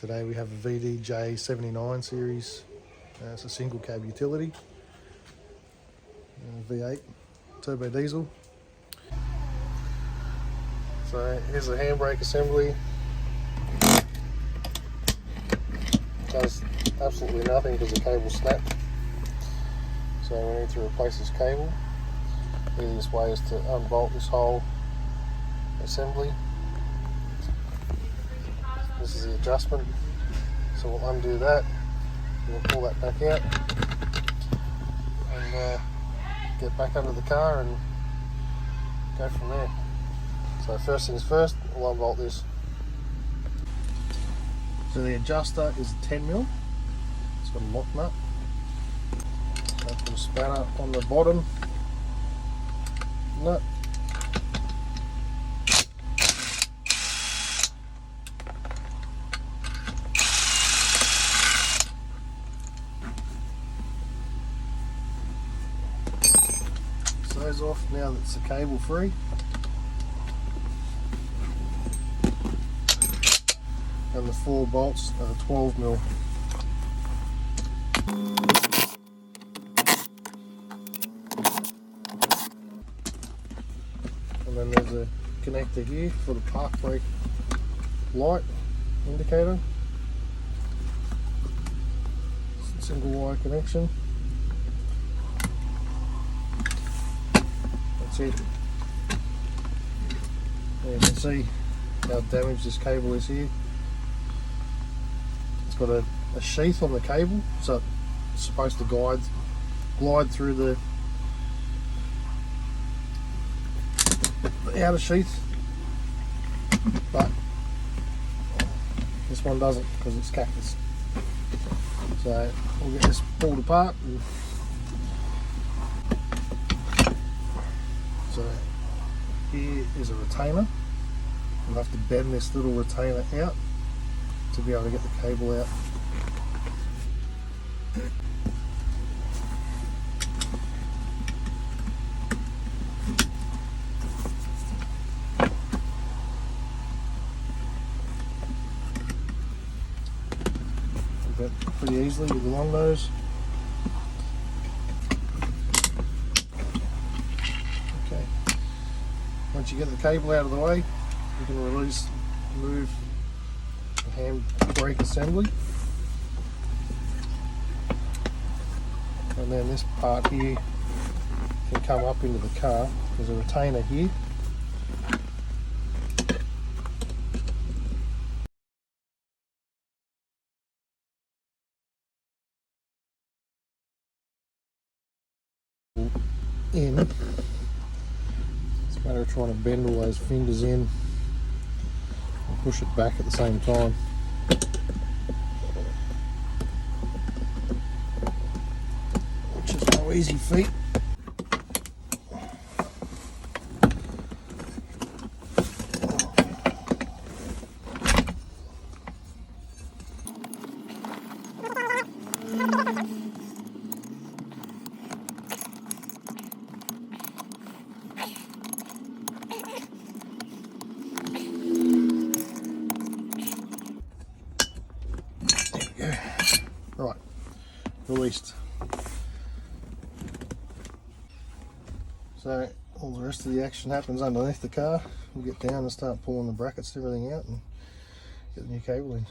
Today we have a VDJ79 series. It's a single cab utility, V8 turbo diesel. So here's the handbrake assembly. Does absolutely nothing because the cable snapped. So we need to replace this cable. The easiest way is to unbolt this whole assembly. This is the adjustment. So we'll undo that. We'll pull that back out and get back under the car and go from there. So first things first, we'll unbolt this. So the adjuster is 10mm. It's got a lock nut. So put a spanner on the bottom nut. Those off now that it's cable free. And the 4 bolts are 12mm. And then there's a connector here for the park brake light indicator. Single wire connection. That's it. And you can see how damaged this cable is here. It's got a sheath on the cable, so it's supposed to glide through the outer sheath, but this one doesn't because it's cactus. So we'll get this pulled apart. So here is a retainer. We'll have to bend this little retainer out to be able to get the cable out. Pretty easily with the long nose. Okay. Once you get the cable out of the way, you can remove the handbrake assembly. And then this part here can come up into the car. There's a retainer here. In. It's a matter of trying to bend all those fingers in and push it back at the same time. Which is no easy feat. Right, released. So all the rest of the action happens underneath the car. We'll get down and start pulling the brackets and everything out and get the new cable in.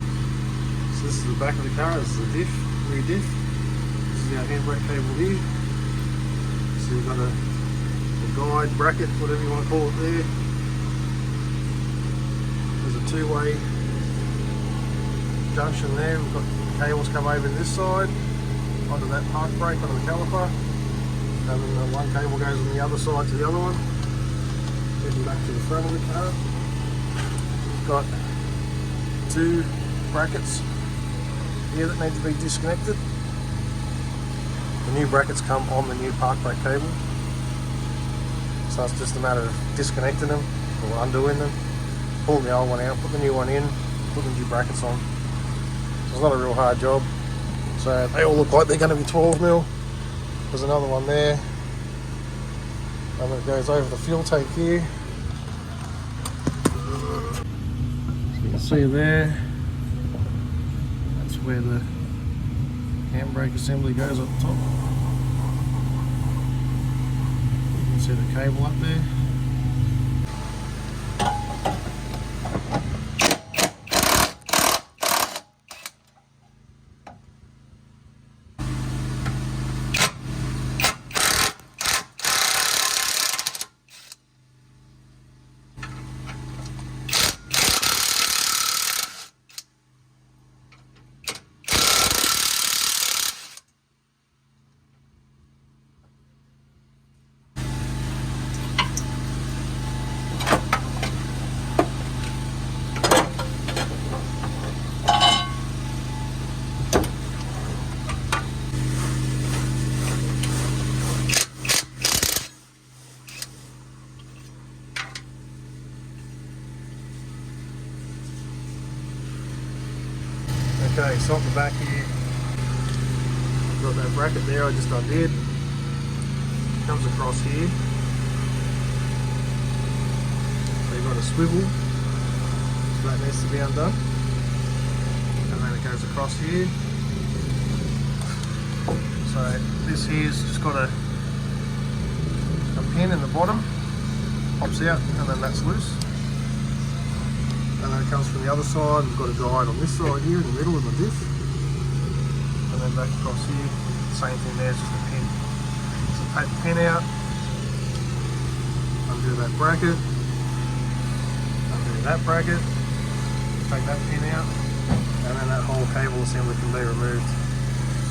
So this is the back of the car. This is the diff, rear diff. This is our handbrake cable here. So we've got a guide, bracket, whatever you want to call it there. There's a two-way junction there. We've got cables come over this side onto that park brake, onto the caliper, and then the one cable goes on the other side to the other one. Heading back to the front of the car, we've got 2 brackets here that need to be disconnected. The new brackets come on the new park brake cable, so it's just a matter of disconnecting them or undoing them, pulling the old one out, put the new one in, put the new brackets on. It's not a real hard job. So they all look like they're going to be 12mm. There's another one there. And it goes over the fuel tank here. So you can see there, where the handbrake assembly goes up the top. You can see the cable up there. Okay, so at the back here, got that bracket there I just undid. Comes across here. So you've got a swivel, so that needs to be undone. And then it goes across here. So this here's just got a pin in the bottom, pops out, and then that's loose. And then it comes from the other side. We've got a guide on this side here in the middle of the diff. And then back across here, same thing there, it's just a pin. So take the pin out, undo that bracket, undo that bracket, take that pin out, and then that whole cable assembly can be removed.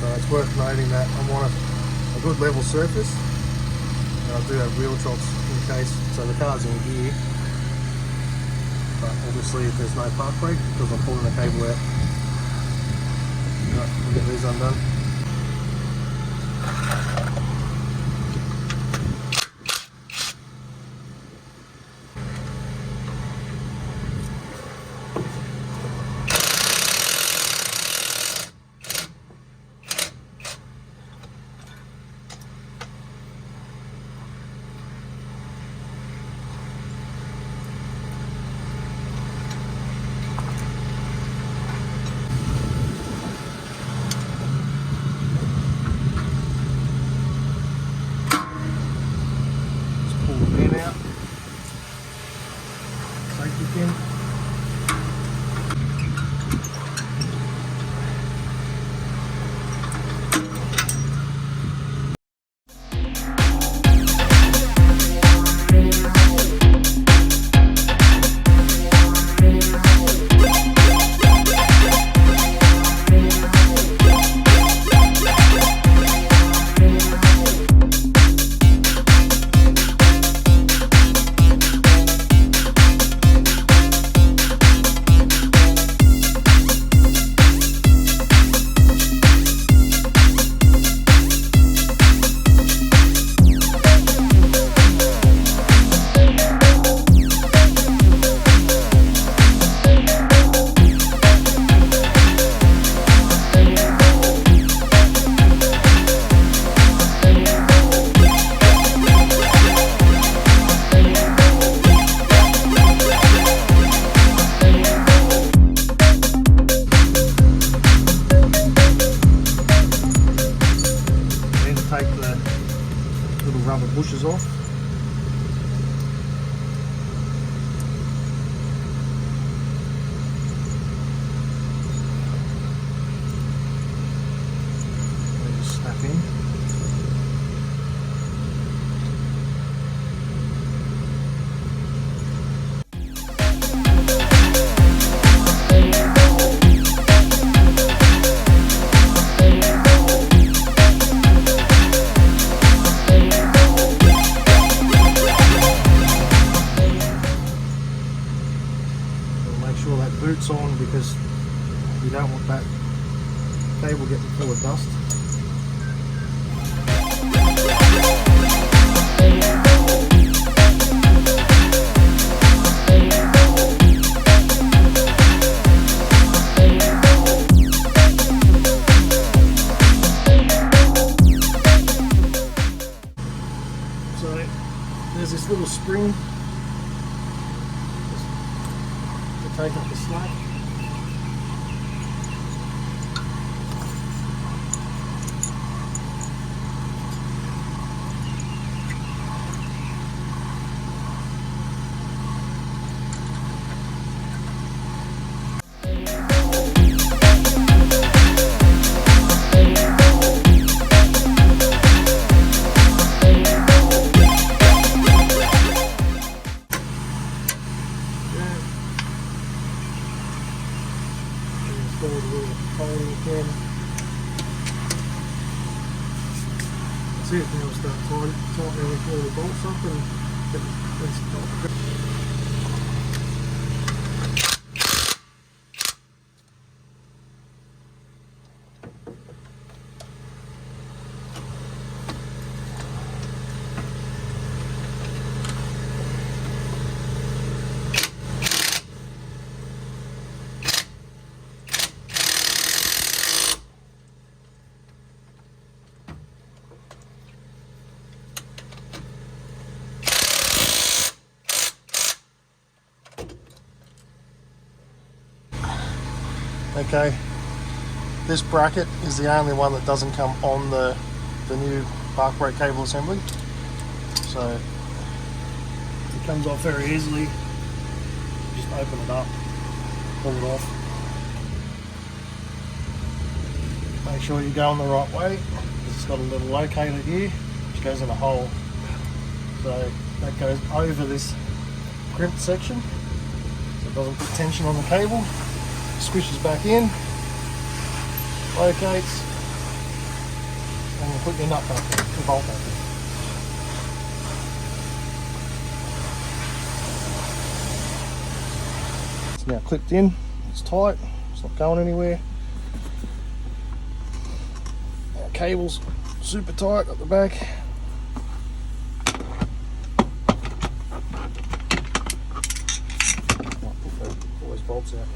So it's worth noting that I want a good level surface. And I do have wheel chocks in case, so the car's in gear. But obviously if there's no park brake, because I'm pulling the cable out. Right, we'll get these undone. Bushes off. They just snap in. Boots on because you don't want that cable getting full of dust. So there's this little spring to take up the slack. Now we'll start tightening all the bolts up and get this bolt. Okay, this bracket is the only one that doesn't come on the new park brake cable assembly, so it comes off very easily. Just open it up, pull it off. Make sure you're going the right way, because it's got a little locator here which goes in a hole, so that goes over this crimped section so it doesn't put tension on the cable. Squishes back in, locates, and you put your nut back in, your bolt back in. It's now clipped in, it's tight, it's not going anywhere. Our cable's super tight at the back. Might pull those bolts out now.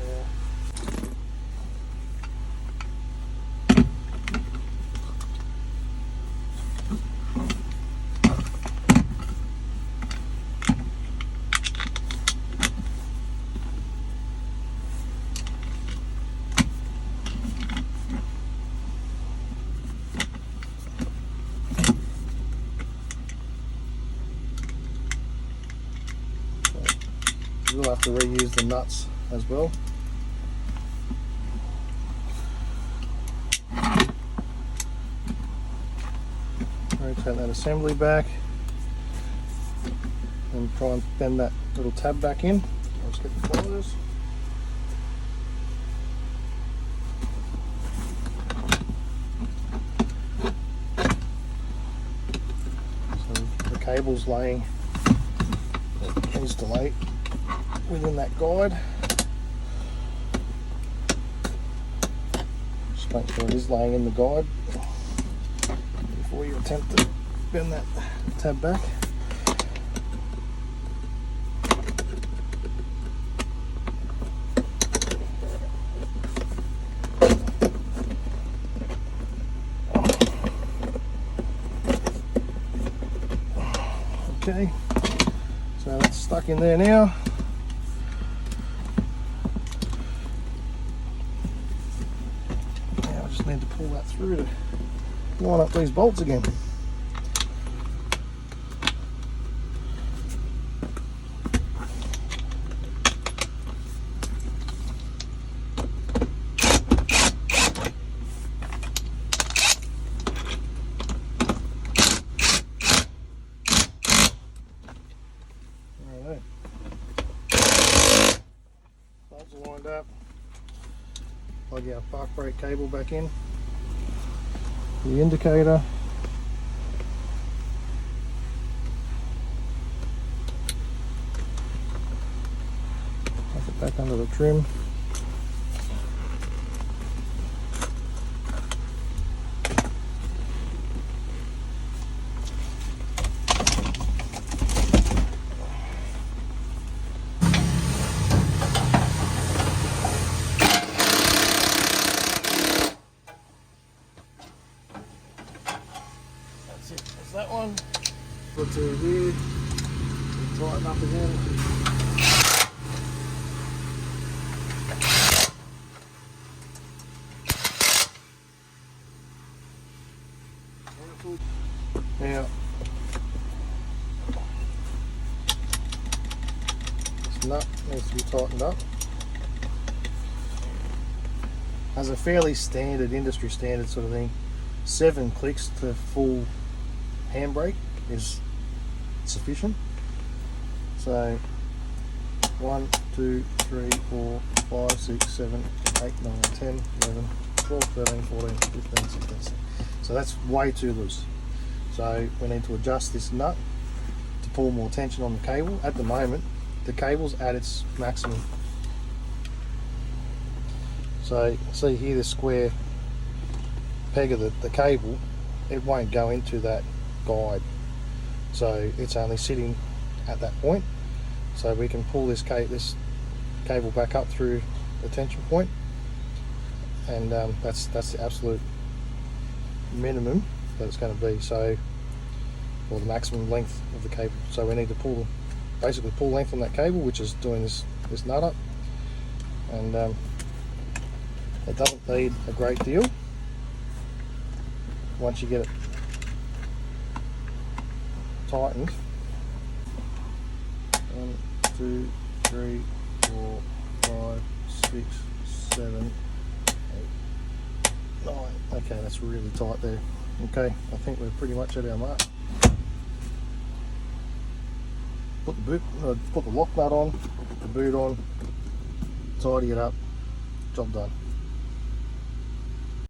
We'll have to reuse the nuts as well. Rotate that assembly back and try and bend that little tab back in. Let's get the pliers. So the cable's laying, it needs to lay within that guide. Just make sure it is laying in the guide before you attempt to bend that tab back. Okay, so that's stuck in there now. Need to pull that through to line up these bolts again. Alright, bolts are lined up. Plug our park brake cable back in, the indicator, tuck it back under the trim, that one. Put to here, tighten up again. Now, this nut needs to be tightened up. As a fairly standard, industry standard sort of thing, 7 clicks to full handbrake is sufficient. So 1, 2, 3, 4, 5, 6, 7, 8, 9, 10, 11, 12, 13, 14, 15, 16. So that's way too loose. So we need to adjust this nut to pull more tension on the cable. At the moment the cable's at its maximum. So you can see here the square peg of the cable, it won't go into that guide, so it's only sitting at that point. So we can pull this cable back up through the tension point, and that's the absolute minimum that it's going to be, so, or the maximum length of the cable. So we need to basically pull length on that cable, which is doing this nut up, and it doesn't need a great deal once you get it tightened. 1, 2, 3, 4, 5, 6, 7, 8, 9. Okay, that's really tight there. Okay, I think we're pretty much at our mark. Put the lock nut on, put the boot on, tidy it up, job done.